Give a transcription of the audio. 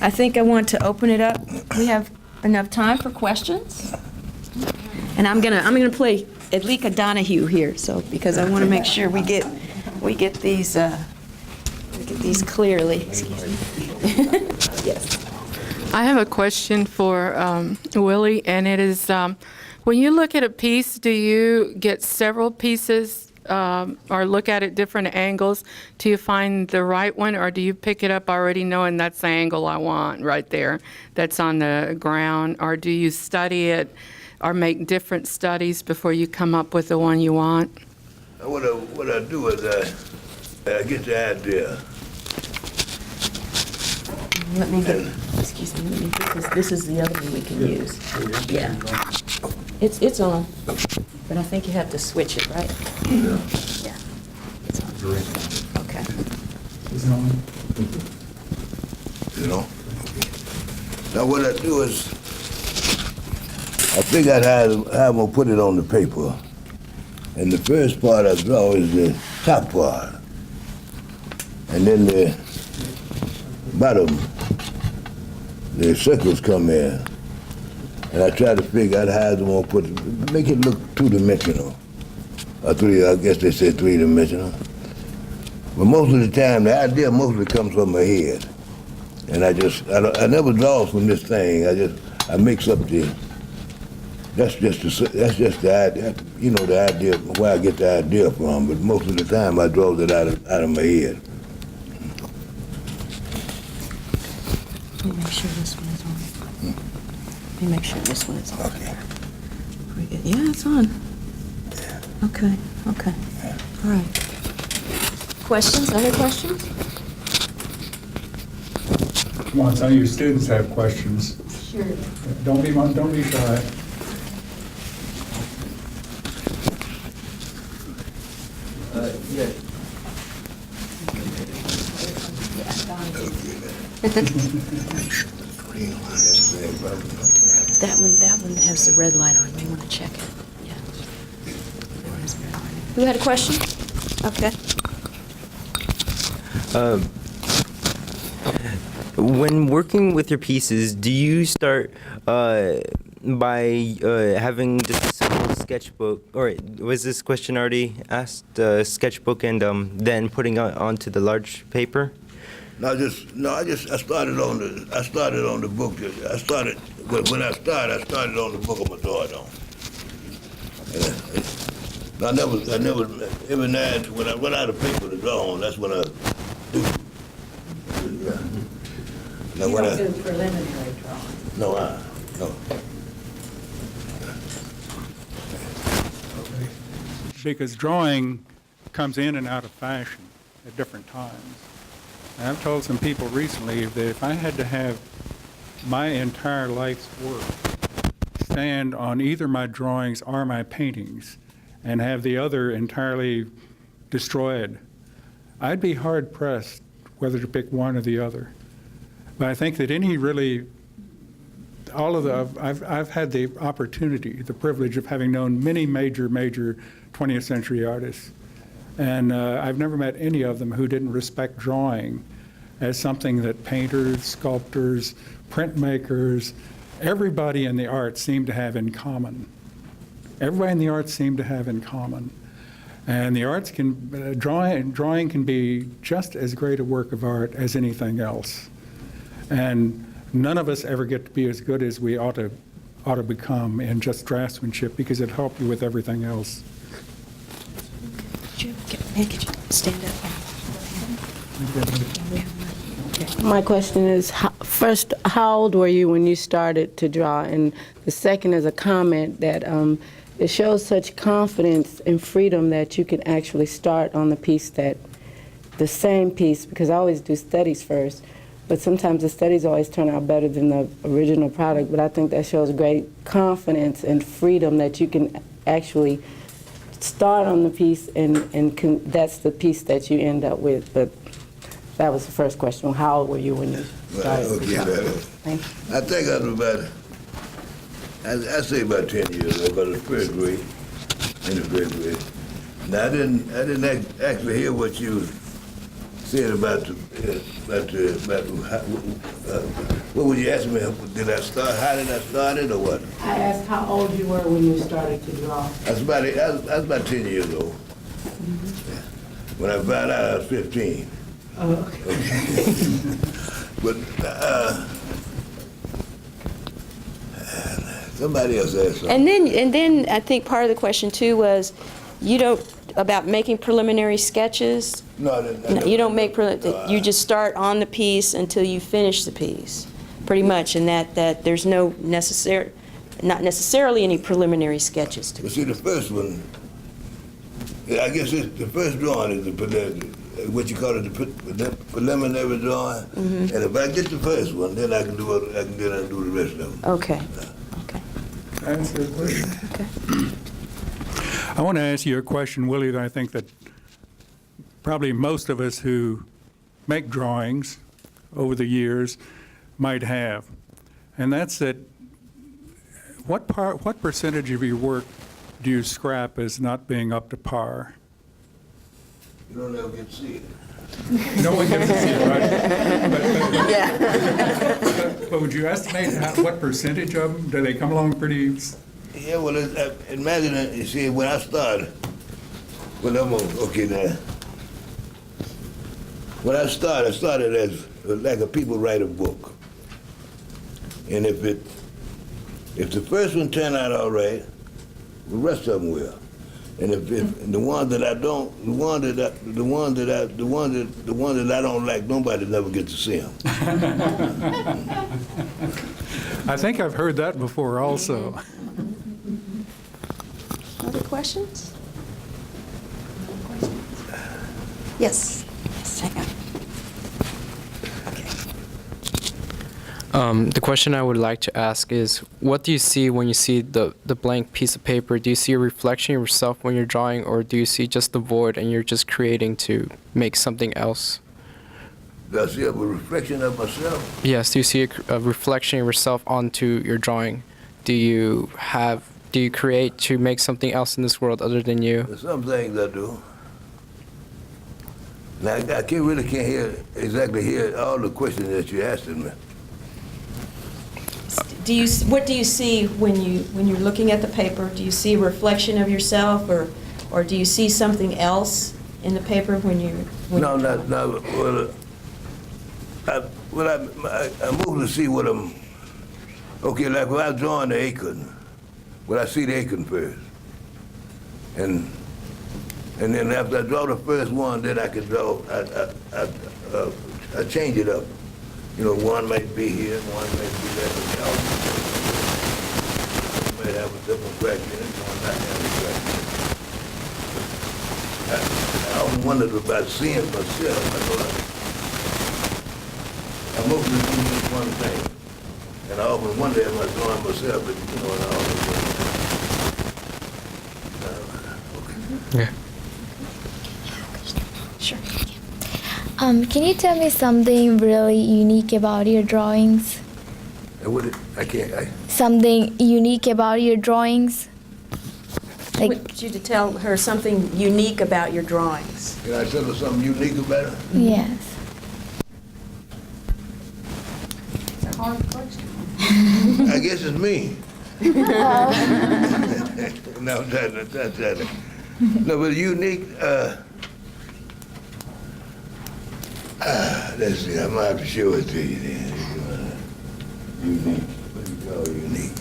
I think I want to open it up. We have enough time for questions. And I'm gonna play Edlika Donahue here, so, because I want to make sure we get these clearly. Excuse me. Yes. I have a question for Willie, and it is, when you look at a piece, do you get several pieces or look at it different angles till you find the right one, or do you pick it up already knowing that's the angle I want right there that's on the ground, or do you study it or make different studies before you come up with the one you want? What I do is I get the idea. Let me get, excuse me, let me get this. This is the other one we can use. Yeah. It's on, but I think you have to switch it, right? Yeah. Yeah. It's on. Okay. You know? Now what I do is, I figure out how I'm gonna put it on the paper. And the first part I draw is the top part. And then the bottom, the circles come in. And I try to figure out how I'm gonna make it look two-dimensional. Or I guess they say three-dimensional. But most of the time, the idea mostly comes from my head. And I never draw from this thing. I mix up that's just the idea, you know, the idea, where I get the idea from. But most of the time, I draw it out of my head. Let me make sure this one is on. Let me make sure this one is on. Okay. Yeah, it's on. Okay, okay. All right. Questions, other questions? Come on, some of your students have questions. Sure. Don't be shy. Yeah. That one has the red light on. You may want to check it. Yeah. Who had a question? Okay. When working with your pieces, do you start by having just a simple sketchbook, or was this question already asked? Sketchbook and then putting it onto the large paper? I started on the book. When I started on the book I'm gonna draw it on. I never, every night when I run out of paper to draw on, that's when I do. Yeah. Now, You don't do preliminary drawing. No. Because drawing comes in and out of fashion at different times. And I've told some people recently that if I had to have my entire life's work stand on either my drawings or my paintings and have the other entirely destroyed, I'd be hard-pressed whether to pick one or the other. But I think that I've had the opportunity, the privilege of having known many major 20th century artists. And I've never met any of them who didn't respect drawing as something that painters, sculptors, printmakers, everybody in the arts seemed to have in common. Everybody in the arts seemed to have in common. And the arts drawing can be just as great a work of art as anything else. And none of us ever get to be as good as we ought to become in just draftsmanship, because it helps you with everything else. Could you stand up? My question is, first, how old were you when you started to draw? And the second is a comment that it shows such confidence and freedom that you can actually start on the same piece, because I always do studies first, but sometimes the studies always turn out better than the original product. But I think that shows great confidence and freedom that you can actually start on the piece and that's the piece that you end up with. But that was the first question. How old were you when you started? Thank you. I think I was about, I say about 10 years old, about the first grade, in the first grade. Now I didn't actually hear what you said about what would you ask me? Did I start? How did I start it, or what? I asked how old you were when you started to draw. I was about 10 years old. Yeah. When I found out, I was 15. Oh, okay. But somebody else asked something. And then I think part of the question too was, you don't, about making preliminary sketches? No, No, you don't make, you just start on the piece until you finish the piece, pretty much, and that there's no not necessarily any preliminary sketches to But see, the first one, I guess the first drawing is what you call it, the preliminary drawing. And if I get the first one, then I can do the rest of them. Okay, okay. Answer the question. Okay. I want to ask you a question, Willie, that I think that probably most of us who make drawings over the years might have. And that's that, what percentage of your work do you scrap as not being up to par? You don't ever get to see it. No one gets to see it, right? Yeah. But would you estimate what percentage of them, do they come along pretty? Yeah, well, imagine, you see, when I started, when I started as like a people write a book. And if the first one turned out all right, the rest of them will. And if the ones that I don't, the ones that I don't like, nobody never gets to see them. I think I've heard that before also. Other questions? Yes. Yes, hang on. The question I would like to ask is, what do you see when you see the blank piece of paper? Do you see a reflection of yourself when you're drawing, or do you see just the void and you're just creating to make something else? Do I see a reflection of myself? Yes, do you see a reflection of yourself onto your drawing? Do you create to make something else in this world other than you? There's some things I do. Now, I can't exactly hear all the questions that you're asking me. What do you see when you're looking at the paper? Do you see a reflection of yourself, or do you see something else in the paper when you? No. Well, I move to see what I'm. Okay, like when I was drawing the acorn, well, I see the acorn first, and then after I draw the first one, then I can draw. I change it up. You know, one might be here, one might be there, and the other one might have a different crack in it, one might have a crack in it. I often wondered about seeing myself. I mostly do just one thing, and I often wonder if I'm drawing myself, but you know, and I often wonder. Yeah. Sure. Can you tell me something really unique about your drawings? Something unique about your drawings? I want you to tell her something unique about your drawings. Can I tell her something unique about it? Yes. It's a hard question. I guess it's me. No, that's no, but unique. Let's see, I might have to show it to you then. Unique. What do you call unique?